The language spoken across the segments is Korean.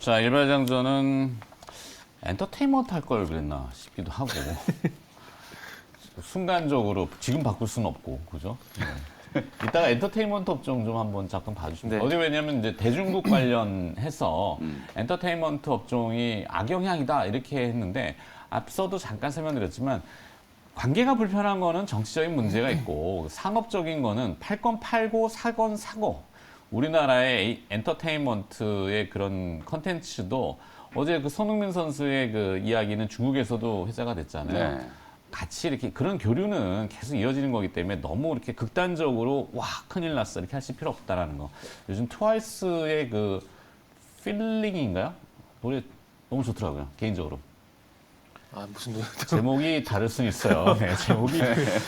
자, 일발장전은 엔터테인먼트 할 걸 그랬나 싶기도 하고 순간적으로 지금 바꿀 수는 없고 그죠? 네. 이따가 엔터테인먼트 업종 좀 한번 잠깐 봐주시면 네. 어디 왜냐면 이제 대중국 관련해서 엔터테인먼트 업종이 악영향이다 이렇게 했는데 앞서도 잠깐 설명드렸지만 관계가 불편한 거는 정치적인 문제가 있고 상업적인 거는 팔 건 팔고 사 건 사고 우리나라의 엔터테인먼트의 그런 컨텐츠도 어제 그 손흥민 선수의 그 이야기는 중국에서도 회자가 됐잖아요. 네. 같이 이렇게 그런 교류는 계속 이어지는 거기 때문에 너무 이렇게 극단적으로 와 큰일 났어 이렇게 하실 필요 없다라는 거. 요즘 트와이스의 그 필링인가요? 노래 너무 좋더라고요 개인적으로. 아 무슨 노래? 제목이 다를 수는 있어요. 네, 제목이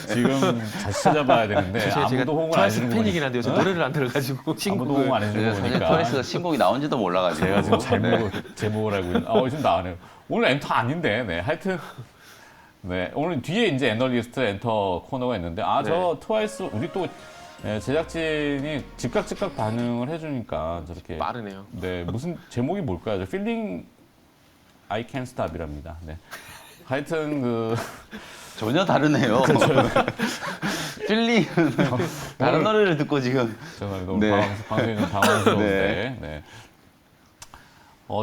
지금 다시 찾아봐야 되는데 아무도 호응을 안 해주는 거 팬이긴 보니까 한데요. 저 노래를 안 들어가지고 아무도 신곡을 호응 안 해주는 거 사실 보니까 토레스가 신곡이 나온지도 몰라가지고. 제가 지금 네. 잘못 제목을 알고 있는. 지금 나와네요. 오늘 엔터 아닌데, 네, 하여튼 네 오늘 뒤에 이제 애널리스트 엔터 코너가 있는데 저 트와이스 우리 또 네, 제작진이 즉각 반응을 해주니까 저렇게 빠르네요. 네 무슨 제목이 뭘까요? 저 Feeling I Can't Stop이랍니다. 네. 하여튼 그 전혀 다르네요. 필링은 다른 노래를 듣고 지금. 정말 너무 네. 방송이 좀 당황스러운데 네.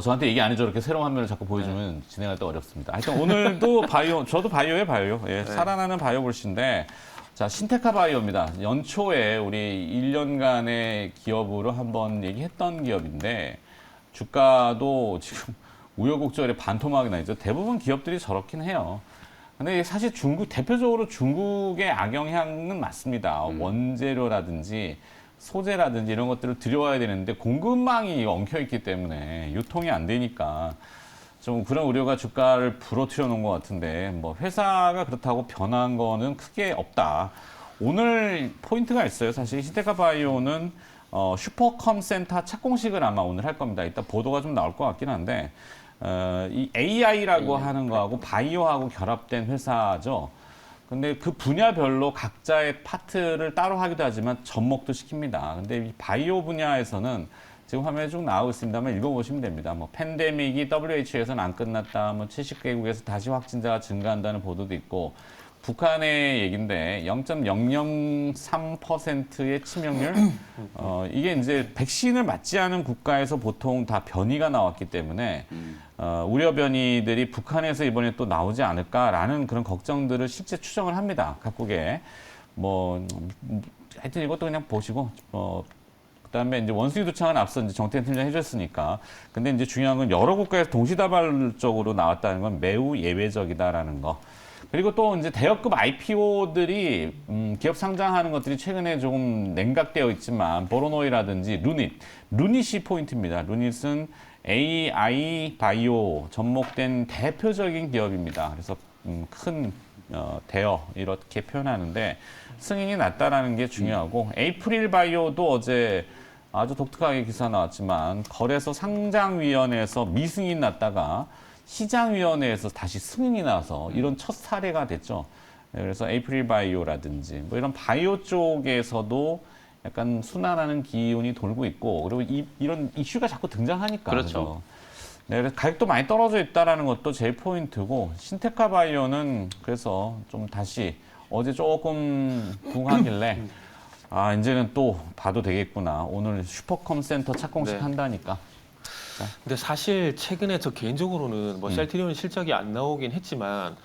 저한테 얘기 안 해줘 이렇게 새로운 한 면을 자꾸 보여주면 진행할 때 어렵습니다. 하여튼 오늘도 바이오, 저도 바이오에 바이오, 예, 살아나는 바이오 볼시인데 자 신테카 바이오입니다. 연초에 우리 1년간의 기업으로 한번 얘기했던 기업인데 주가도 지금 우여곡절에 반토막이 나 있죠. 대부분 기업들이 저렇긴 해요. 근데 사실 대표적으로 중국의 악영향은 맞습니다. 원재료라든지 소재라든지 이런 것들을 들여와야 되는데 공급망이 엉켜있기 때문에 유통이 안 되니까 좀 그런 우려가 주가를 부러뜨려 놓은 것 같은데 뭐 회사가 그렇다고 변한 거는 크게 없다. 오늘 포인트가 있어요. 사실 신테카 바이오는 슈퍼컴 센터 착공식을 아마 오늘 할 겁니다. 이따 보도가 좀 나올 것 같긴 한데 이 AI라고 하는 거하고 바이오하고 결합된 회사죠. 근데 그 분야별로 각자의 파트를 따로 하기도 하지만 접목도 시킵니다. 근데 이 바이오 분야에서는 지금 화면에 쭉 나오고 있습니다만 읽어보시면 됩니다. 뭐 팬데믹이 WHO에서는 안 끝났다. 뭐 70개국에서 다시 확진자가 증가한다는 보도도 있고 북한의 얘기인데 0.003%의 치명률 이게 이제 백신을 맞지 않은 국가에서 보통 다 변이가 나왔기 때문에 우려 변이들이 북한에서 이번에 또 나오지 않을까라는 그런 걱정들을 실제 추정을 합니다. 각국에 뭐 하여튼 이것도 그냥 보시고 그다음에 이제 원숭이 도창은 앞서 이제 정태현 팀장 해줬으니까 근데 이제 중요한 건 여러 국가에서 동시다발적으로 나왔다는 건 매우 예외적이다라는 거. 그리고 또 이제 대여급 IPO들이 기업 상장하는 것들이 최근에 조금 냉각되어 있지만 보로노이라든지 루닛이 포인트입니다. 루닛은 AI 바이오 접목된 대표적인 기업입니다. 그래서 큰 대여 이렇게 표현하는데 승인이 났다라는 게 중요하고 에이프릴 바이오도 어제 아주 독특하게 기사 나왔지만 거래소 상장위원회에서 미승인 났다가 시장위원회에서 다시 승인이 나서 이런 첫 사례가 됐죠. 그래서 에이프릴 바이오라든지 뭐 이런 바이오 쪽에서도 약간 순환하는 기운이 돌고 있고 그리고 이런 이슈가 자꾸 등장하니까 그렇죠. 네, 그래서 가격도 많이 떨어져 있다라는 것도 제일 포인트고 신테카 바이오는 그래서 좀 다시 어제 조금 붕하길래 이제는 또 봐도 되겠구나. 오늘 슈퍼컴 센터 착공식 네. 한다니까. 근데 사실 최근에 저 개인적으로는 뭐 셀트리온 실적이 안 나오긴 했지만,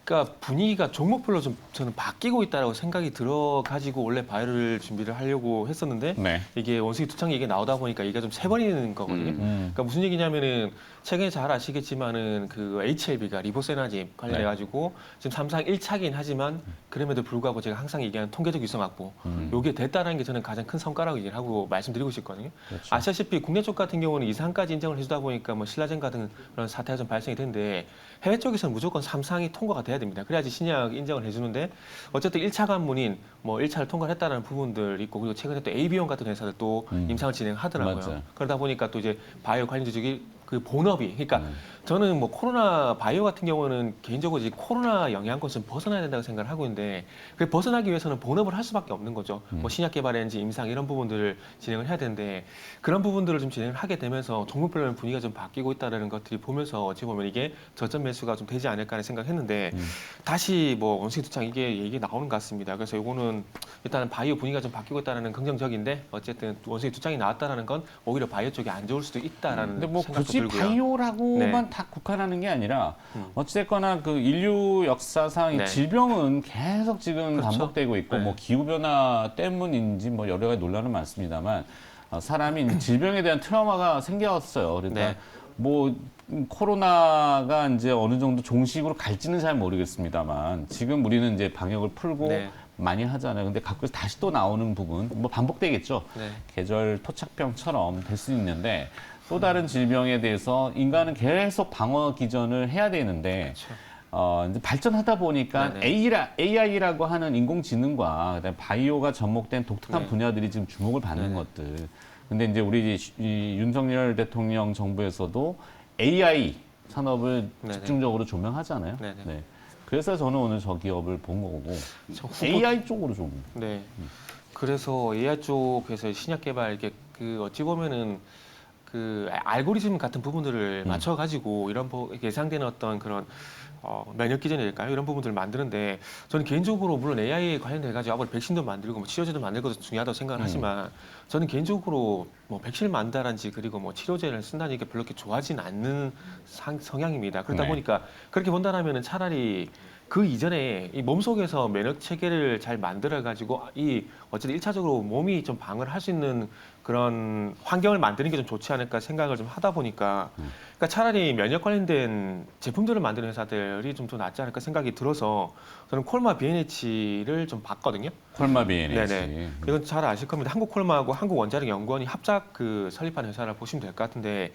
그러니까 분위기가 종목별로 좀 저는 바뀌고 있다라고 생각이 들어가지고 원래 바이오를 준비를 하려고 했었는데 네. 이게 원숭이 두창 얘기 나오다 보니까 이게 좀 세버리는 거거든요. 그러니까 무슨 얘기냐면은 최근에 잘 아시겠지만은 그 HLB가 리보세나집 관련해가지고 지금 삼상 1차긴 하지만 그럼에도 불구하고 제가 항상 얘기하는 통계적 유성 확보 요게 됐다는 게 저는 가장 큰 성과라고 얘기를 하고 말씀드리고 싶거든요. 그렇죠. 아시다시피 국내 쪽 같은 경우는 이상까지 인정을 해주다 보니까 뭐 신라젠 같은 그런 사태가 좀 발생이 되는데 해외 쪽에서는 무조건 삼상이 통과가 돼야 됩니다. 그래야지 신약 인정을 해주는데 어쨌든 1차 관문인 뭐 1차를 통과했다는 부분들 있고 그리고 최근에 또 AB용 같은 회사들 또 임상을 진행하더라고요. 맞아요. 그러다 보니까 또 이제 바이오 관련주들이 그 본업이 그러니까 저는 뭐 코로나 바이오 같은 경우는 개인적으로 이제 코로나 영향권 좀 벗어나야 된다고 생각을 하고 있는데 그 벗어나기 위해서는 본업을 할 수밖에 없는 거죠. 뭐 신약 개발이라든지 임상 이런 부분들을 진행을 해야 되는데 그런 부분들을 좀 진행을 하게 되면서 종목별로 분위기가 좀 바뀌고 있다는 것들이 보면서 어찌 보면 이게 저점 매수가 좀 되지 않을까 하는 생각했는데 다시 뭐 원숭이 두창 이게 얘기 나오는 것 같습니다. 그래서 이거는 일단은 바이오 분위기가 좀 바뀌고 있다는 긍정적인데 어쨌든 원숭이 두창이 나왔다라는 건 오히려 바이오 쪽이 안 좋을 수도 있다라는 근데 뭐 생각도 굳이 들고요. 바이오라고만 네. 다 국한하는 게 아니라 어찌됐거나 그 인류 역사상 이 네. 질병은 계속 지금 그렇죠. 반복되고 있고 네. 뭐 기후 변화 때문인지 뭐 여러 가지 논란은 많습니다만 사람이 질병에 대한 트라우마가 생겼어요. 그러니까 네. 뭐 코로나가 이제 어느 정도 종식으로 갈지는 잘 모르겠습니다만 지금 우리는 이제 방역을 풀고 네. 많이 하잖아요. 근데 가끔 다시 또 나오는 부분 뭐 반복되겠죠. 네. 계절 토착병처럼 될 수 있는데 또 다른 질병에 대해서 인간은 계속 방어 기전을 해야 되는데 이제 발전하다 보니까 네네. AI라고 하는 인공지능과 그다음에 바이오가 접목된 독특한 네. 분야들이 지금 주목을 받는 네네. 것들. 근데 이제 우리 이 윤석열 대통령 정부에서도 AI 산업을 네네. 집중적으로 조명하잖아요. 네네. 네. 그래서 저는 오늘 저 기업을 본 거고 저 후보- AI 쪽으로 좀. 네. 그래서 AI 쪽에서 신약 개발 이게 그 어찌 보면은 그 알고리즘 같은 부분들을 맞춰가지고 이런 예상되는 어떤 그런 면역 기전일까요? 이런 부분들을 만드는데 저는 개인적으로 물론 AI에 관련돼가지고 앞으로 백신도 만들고 뭐 치료제도 만들고 것도 중요하다고 생각을 하지만 저는 개인적으로 뭐 백신을 만다든지 그리고 뭐 치료제를 쓴다는 게 별로 이렇게 좋아하진 않는 성향입니다. 그러다 네. 보니까 그렇게 본다라면은 차라리 그 이전에 이 몸속에서 면역 체계를 잘 만들어 가지고 이 어쨌든 1차적으로 몸이 좀 방어를 할 수 있는 그런 환경을 만드는 게 좀 좋지 않을까 생각을 좀 하다 보니까 그러니까 차라리 면역 관련된 제품들을 만드는 회사들이 좀 더 낫지 않을까 생각이 들어서 저는 콜마 BNH를 좀 봤거든요. 콜마 BNH. 네네. 이건 잘 아실 겁니다. 한국 콜마하고 한국 원자력 연구원이 합작 그 설립한 회사를 보시면 될 것 같은데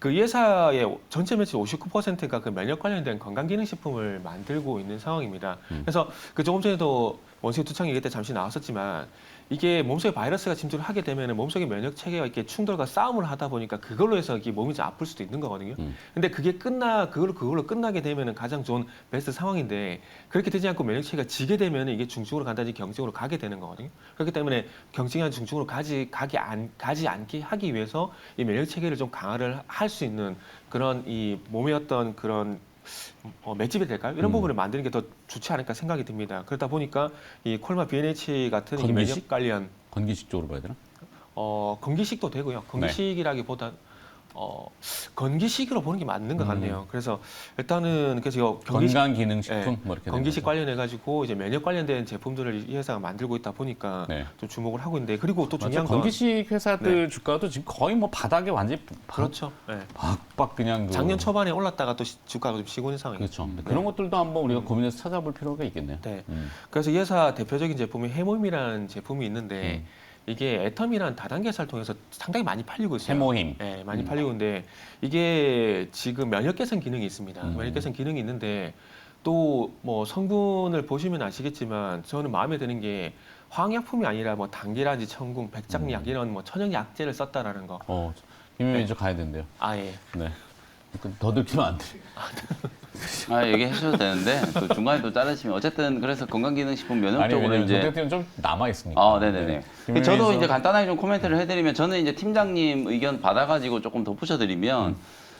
그 이 회사의 전체 매출 59%가 그 면역 관련된 건강기능식품을 만들고 있는 상황입니다. 그래서 그 조금 전에도 원숭이 두창 얘기 때 잠시 나왔었지만 이게 몸속에 바이러스가 침투를 하게 되면 몸속의 면역 체계가 이렇게 충돌과 싸움을 하다 보니까 그걸로 해서 이게 몸이 좀 아플 수도 있는 거거든요. 근데 그게 그걸로 끝나게 되면은 가장 좋은 베스트 상황인데 그렇게 되지 않고 면역 체계가 지게 되면 이게 중증으로 간다든지 경증으로 가게 되는 거거든요. 그렇기 때문에 경증이 중증으로 가지 않게 하기 위해서 이 면역 체계를 좀 강화를 할 수 있는 그런 이 몸의 어떤 그런 맷집이 될까요? 이런 부분을 만드는 게 더 좋지 않을까 생각이 듭니다. 그러다 보니까 이 콜마 BNH 같은 이 건기식? 면역 관련 건기식 쪽으로 봐야 되나? 건기식도 되고요. 건기식이라기보다 건기식으로 보는 게 맞는 것 같네요. 그래서 일단은 그래서 건강기능식품 네, 뭐 이렇게 건기식 된 거죠. 관련해 가지고 이제 면역 관련된 제품들을 이 회사가 만들고 있다 보니까 네. 좀 주목을 하고 있는데 그리고 또 맞죠. 중요한 건 건기식 회사들 주가도 지금 거의 뭐 바닥에 완전히 그렇죠. 네. 박박 그냥 그 작년 초반에 올랐다가 또 주가가 좀 쉬고 있는 상황이죠. 그렇죠. 그런 것들도 한번 우리가 고민해서 찾아볼 필요가 있겠네요. 네. 그래서 이 회사 대표적인 제품이 해모임이라는 제품이 있는데 이게 애텀이라는 다단계사를 통해서 상당히 많이 팔리고 있어요. 해모힘. 네, 많이 팔리고 있는데 이게 지금 면역 개선 기능이 있습니다. 면역 개선 기능이 있는데 또 뭐 성분을 보시면 아시겠지만 저는 마음에 드는 게 화학약품이 아니라 뭐 당기라지, 청궁, 백작약 이런 뭐 천연 약재를 썼다라는 거. 김현민 저 가야 된대요. 아 예. 네. 더 들키면 안 돼. 얘기하셔도 되는데 또 중간에 또 자르시면 어쨌든 그래서 건강기능식품 면역 아니 쪽으로 왜냐면 이제 정택팀은 좀 남아 있으니까. 네네네. 김현민 저도 선- 이제 간단하게 좀 코멘트를 해드리면 저는 이제 팀장님 의견 받아가지고 조금 덧붙여드리면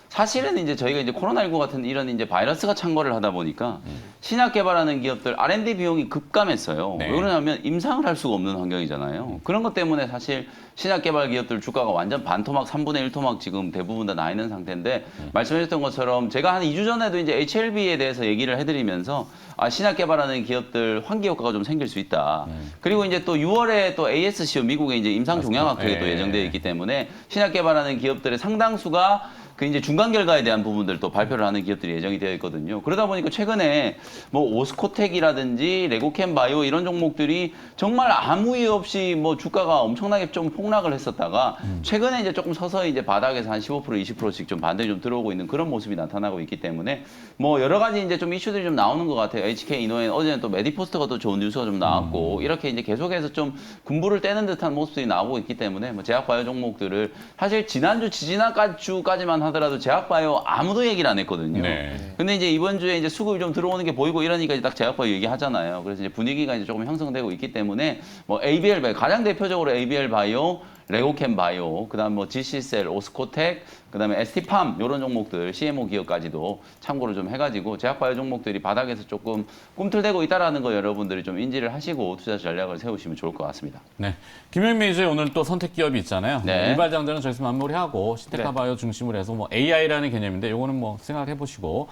사실은 이제 저희가 이제 코로나19 같은 이런 이제 바이러스가 창궐을 하다 보니까 신약 개발하는 기업들 R&D 비용이 급감했어요. 네. 왜 그러냐면 임상을 할 수가 없는 환경이잖아요. 그런 것 때문에 사실 신약 개발 기업들 주가가 완전 반토막, 3분의 1 토막 지금 대부분 다 나 있는 상태인데 말씀하셨던 것처럼 제가 한 2주 전에도 이제 HLB에 대해서 얘기를 해드리면서 신약 개발하는 기업들 환기 효과가 좀 생길 수 있다. 그리고 이제 또 6월에 또 ASCO 미국의 이제 임상 종양학회가 또 예. 예정되어 있기 때문에 신약 개발하는 기업들의 상당수가 그 이제 중간 결과에 대한 부분들 또 발표를 하는 기업들이 예정이 되어 있거든요. 그러다 보니까 최근에 뭐 오스코텍이라든지 레고캠 바이오 이런 종목들이 정말 아무 이유 없이 뭐 주가가 엄청나게 좀 폭락을 했었다가 최근에 이제 조금 서서히 이제 바닥에서 한 15% 20%씩 좀 반등이 좀 들어오고 있는 그런 모습이 나타나고 있기 때문에 뭐 여러 가지 이제 좀 이슈들이 좀 나오는 것 같아요. HK 이노엔 어제는 또 메디포스트가 또 좋은 뉴스가 좀 나왔고 이렇게 이제 계속해서 좀 군부를 떼는 듯한 모습들이 나오고 있기 때문에 뭐 제약 바이오 종목들을 사실 지난주 지지난주까지만 하더라도 제약바이오 아무도 얘기를 안 했거든요. 네. 근데 이제 이번 주에 이제 수급이 좀 들어오는 게 보이고 이러니까 이제 딱 제약바이오 얘기하잖아요. 그래서 이제 분위기가 이제 조금 형성되고 있기 때문에 뭐 ABL 바이오 가장 대표적으로 ABL 바이오, 레고캠 바이오, 그다음 뭐 GC셀, 오스코텍, 그다음에 ST팜 이런 종목들 CMO 기업까지도 참고를 좀 해가지고 제약바이오 종목들이 바닥에서 조금 꿈틀대고 있다라는 거 여러분들이 좀 인지를 하시고 투자 전략을 세우시면 좋을 것 같습니다. 네. 김영 매니저의 오늘 또 선택 기업이 있잖아요. 네. 일발장들은 저기서 마무리하고 신테카바이오 중심으로 해서 뭐 AI라는 개념인데 요거는 뭐 생각을 해보시고